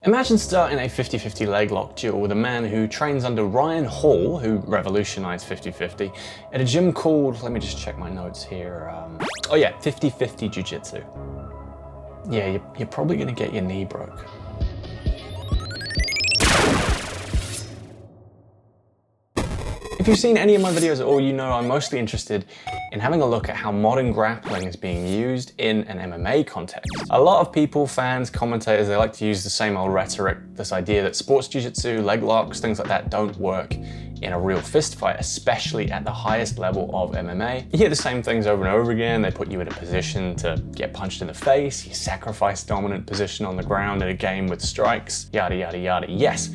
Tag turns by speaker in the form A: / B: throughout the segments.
A: Imagine starting a 50-50 leg lock duel with a man who trains under Ryan Hall, who revolutionized 50-50, at a gym called, let me just check my notes here, 50-50 Jiu-Jitsu. Yeah, you're probably gonna get your knee broke. If you've seen any of my videos at all, you know I'm mostly interested in having a look at how modern grappling is being used in an MMA context. A lot of people, fans, commentators, they like to use the same old rhetoric, this idea that sports jiu-jitsu, leg locks, things like that don't work in a real fist fight, especially at the highest level of MMA. You hear the same things over and over again. They put you in a position to get punched in the face, you sacrifice dominant position on the ground in a game with strikes, yada, yada, yada. Yes,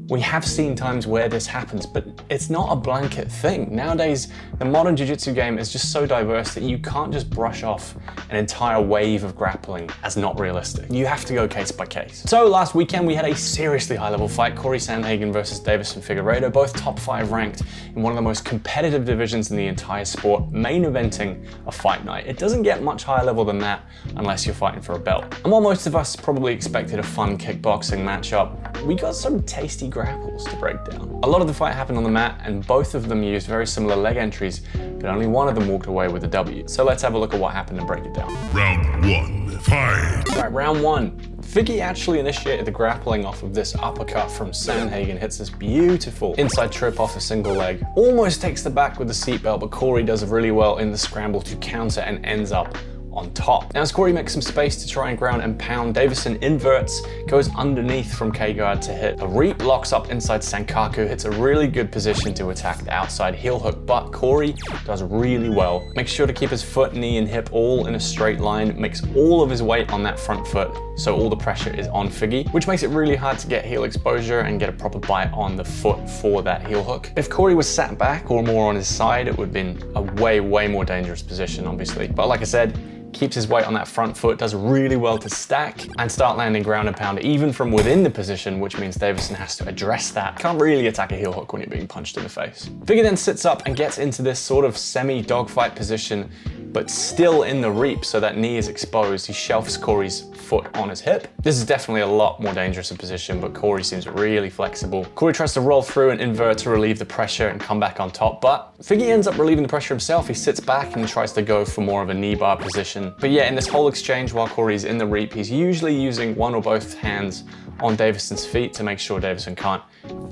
A: we have seen times where this happens, but it's not a blanket thing. Nowadays, the modern jiu-jitsu game is just so diverse that you can't just brush off an entire wave of grappling as not realistic. You have to go case by case. So last weekend, we had a seriously high-level fight, Cory Sandhagen versus Deveison Figueiredo, both top 5 ranked in one of the most competitive divisions in the entire sport, main eventing a fight night. It doesn't get much higher level than that unless you're fighting for a belt. And while most of us probably expected a fun kickboxing matchup, we got some tasty grapples to break down. A lot of the fight happened on the mat, and both of them used very similar leg entries, but only one of them walked away with a W. So let's have a look at what happened and break it down.
B: Round 1, fight!
A: All right, round 1. Figgy actually initiated the grappling off of this uppercut from Sandhagen, hits this beautiful inside trip off a single leg. Almost takes the back with the seatbelt, but Cory does really well in the scramble to counter and ends up on top. Now as Cory makes some space to try and ground and pound, Deveison inverts, goes underneath from K-guard to hit a reap, locks up inside Sankaku, hits a really good position to attack the outside heel hook, but Cory does really well. Makes sure to keep his foot, knee, and hip all in a straight line, makes all of his weight on that front foot, so all the pressure is on Figgy, which makes it really hard to get heel exposure and get a proper bite on the foot for that heel hook. If Cory was sat back or more on his side, it would have been a way more dangerous position, obviously. But like I said, keeps his weight on that front foot, does really well to stack and start landing ground and pound even from within the position, which means Deveison has to address that. Can't really attack a heel hook when you're being punched in the face. Figgy then sits up and gets into this sort of semi-dogfight position, but still in the reap, so that knee is exposed. He shelves Cory's foot on his hip. This is definitely a lot more dangerous a position, but Cory seems really flexible. Cory tries to roll through and invert to relieve the pressure and come back on top, but Figgy ends up relieving the pressure himself. He sits back and tries to go for more of a knee bar position. But yeah, in this whole exchange while Cory's in the reap, he's usually using one or both hands on Deveison's feet to make sure Deveison can't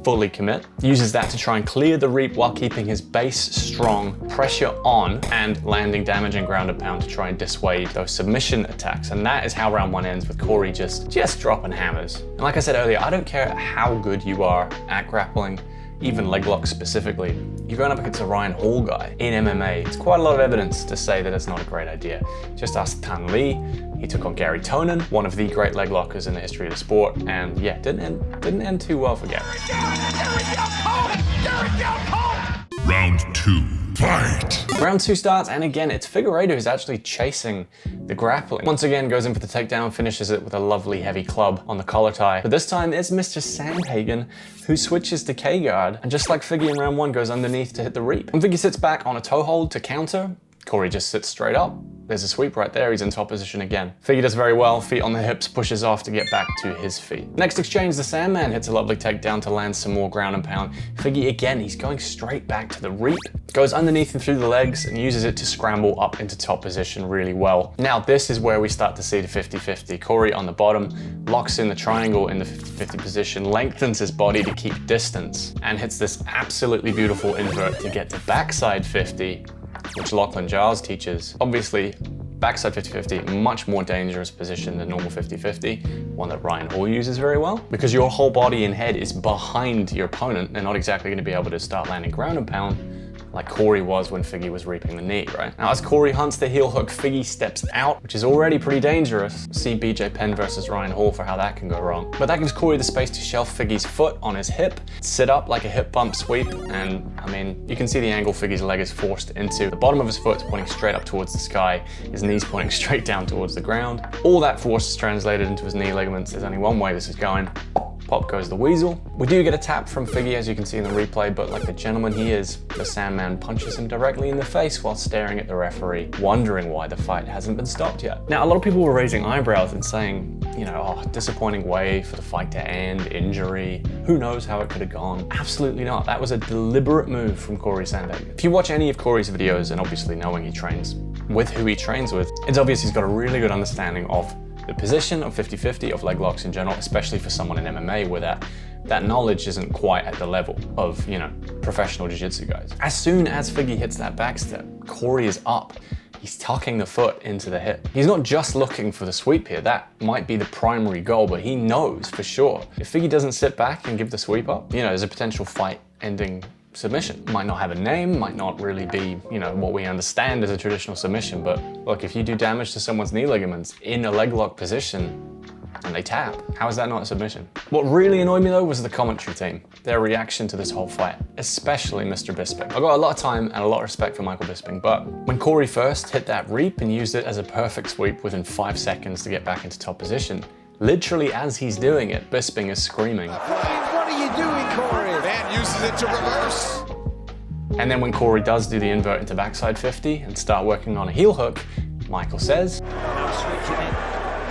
A: fully commit. Uses that to try and clear the reap while keeping his base strong, pressure on, and landing damage and ground and pound to try and dissuade those submission attacks. And that is how round 1 ends, with Cory just dropping hammers. And like I said earlier, I don't care how good you are at grappling, even leg locks specifically. You're going up against a Ryan Hall guy in MMA. It's quite a lot of evidence to say that it's not a great idea. Just ask Tan Lee. He took on Gary Tonin, one of the great leg lockers in the history of the sport, and yeah, didn't end too well for Gary.
B: Round 2, fight!
A: Round 2 starts, and again, it's Figueiredo who's actually chasing the grappling. Once again, goes in for the takedown, finishes it with a lovely heavy club on the collar tie. But this time, it's Mr. Sandhagen who switches to K-guard, and just like Figgy in round 1, goes underneath to hit the reap. When Figgy sits back on a toe hold to counter, Cory just sits straight up. There's a sweep right there, he's in top position again. Figgy does very well, feet on the hips, pushes off to get back to his feet. Next exchange, the Sandman hits a lovely takedown to land some more ground and pound. Figgy again, he's going straight back to the reap, goes underneath and through the legs and uses it to scramble up into top position really well. Now this is where we start to see the 50-50. Cory on the bottom, locks in the triangle in the 50-50 position, lengthens his body to keep distance, and hits this absolutely beautiful invert to get to backside 50, which Lachlan Giles teaches. Obviously, backside 50-50, much more dangerous position than normal 50-50, one that Ryan Hall uses very well, because your whole body and head is behind your opponent and not exactly going to be able to start landing ground and pound like Cory was when Figgy was reaping the knee, right? Now, as Cory hunts the heel hook, Figgy steps out, which is already pretty dangerous. See BJ Penn versus Ryan Hall for how that can go wrong. But that gives Cory the space to shelf Figgy's foot on his hip, sit up like a hip bump sweep, and I mean, you can see the angle Figgy's leg is forced into. The bottom of his foot's pointing straight up towards the sky, his knee's pointing straight down towards the ground. All that force is translated into his knee ligaments. There's only one way this is going. pop goes the weasel. We do get a tap from Figgy, as you can see in the replay, but like the gentleman he is, the Sandman punches him directly in the face while staring at the referee, wondering why the fight hasn't been stopped yet. Now, a lot of people were raising eyebrows and saying, you know, oh, disappointing way for the fight to end, injury, who knows how it could have gone. Absolutely not. That was a deliberate move from Cory Sandhagen. If you watch any of Cory's videos, and obviously knowing he trains with who he trains with, it's obvious he's got a really good understanding of the position of 50-50, of leg locks in general, especially for someone in MMA where that knowledge isn't quite at the level of, you know, professional jiu-jitsu guys. As soon as Figgy hits that back step, Cory is up. He's tucking the foot into the hip. He's not just looking for the sweep here. That might be the primary goal, but he knows for sure. If Figgy doesn't sit back and give the sweep up, you know, there's a potential fight-ending submission. Might not have a name, might not really be, you know, what we understand as a traditional submission, but look, if you do damage to someone's knee ligaments in a leg lock position and they tap, how is that not a submission? What really annoyed me though was the commentary team, their reaction to this whole fight, especially Mr. Bisping. I've got a lot of time and a lot of respect for Michael Bisping, but when Cory first hit that reap and used it as a perfect sweep within 5 seconds to get back into top position, literally as he's doing it, Bisping is screaming,
C: "What are you doing, Cory?"
D: And uses it to reverse.
A: And then when Cory does do the invert into backside 50 and start working on a heel hook, Michael says,
C: Now switching in,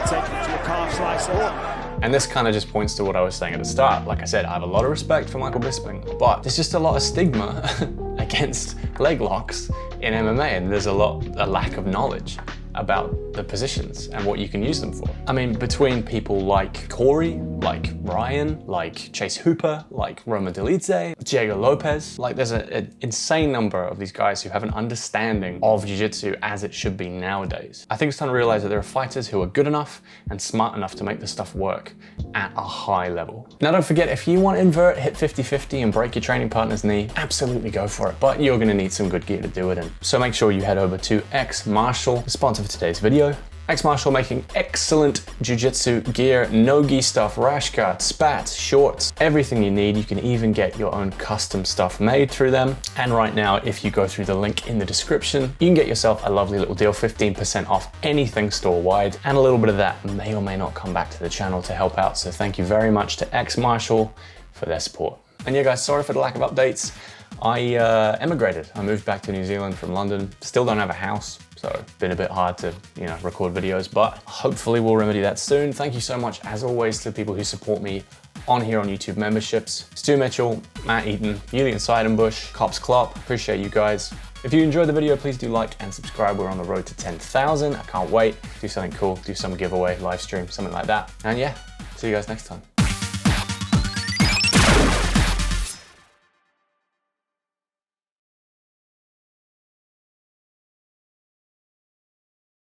C: taking it to a calf slicer.
A: and this kind of just points to what I was saying at the start. Like I said, I have a lot of respect for Michael Bisping, but there's just a lot of stigma against leg locks in MMA, and there's a lack of knowledge about the positions and what you can use them for. I mean, between people like Cory, like Ryan, like Chase Hooper, like Roma Delidze, Diego Lopez, like there's an insane number of these guys who have an understanding of jiu-jitsu as it should be nowadays. I think it's time to realize that there are fighters who are good enough and smart enough to make this stuff work at a high level. Now, don't forget, if you want to invert, hit 50-50 and break your training partner's knee, absolutely go for it, but you're gonna need some good gear to do it in. So make sure you head over to X Martial, the sponsor for today's video. X Martial making excellent jiu-jitsu gear, no-gi stuff, rash guards, spats, shorts, everything you need. You can even get your own custom stuff made through them. And right now, if you go through the link in the description, you can get yourself a lovely little deal, 15% off anything store-wide, and a little bit of that may or may not come back to the channel to help out. So thank you very much to X Martial for their support. And yeah, guys, sorry for the lack of updates. I emigrated. I moved back to New Zealand from London. Still don't have a house, so it's been a bit hard to, you know, record videos, but hopefully we'll remedy that soon. Thank you so much, as always, to the people who support me on here on YouTube memberships. Stu Mitchell, Matt Eaton, Julian Seidenbush, Cops Klopp, appreciate you guys. If you enjoyed the video, please do like and subscribe. We're on the road to 10,000. I can't wait. Do something cool, do some giveaway, live stream, something like that. And yeah, see you guys next time.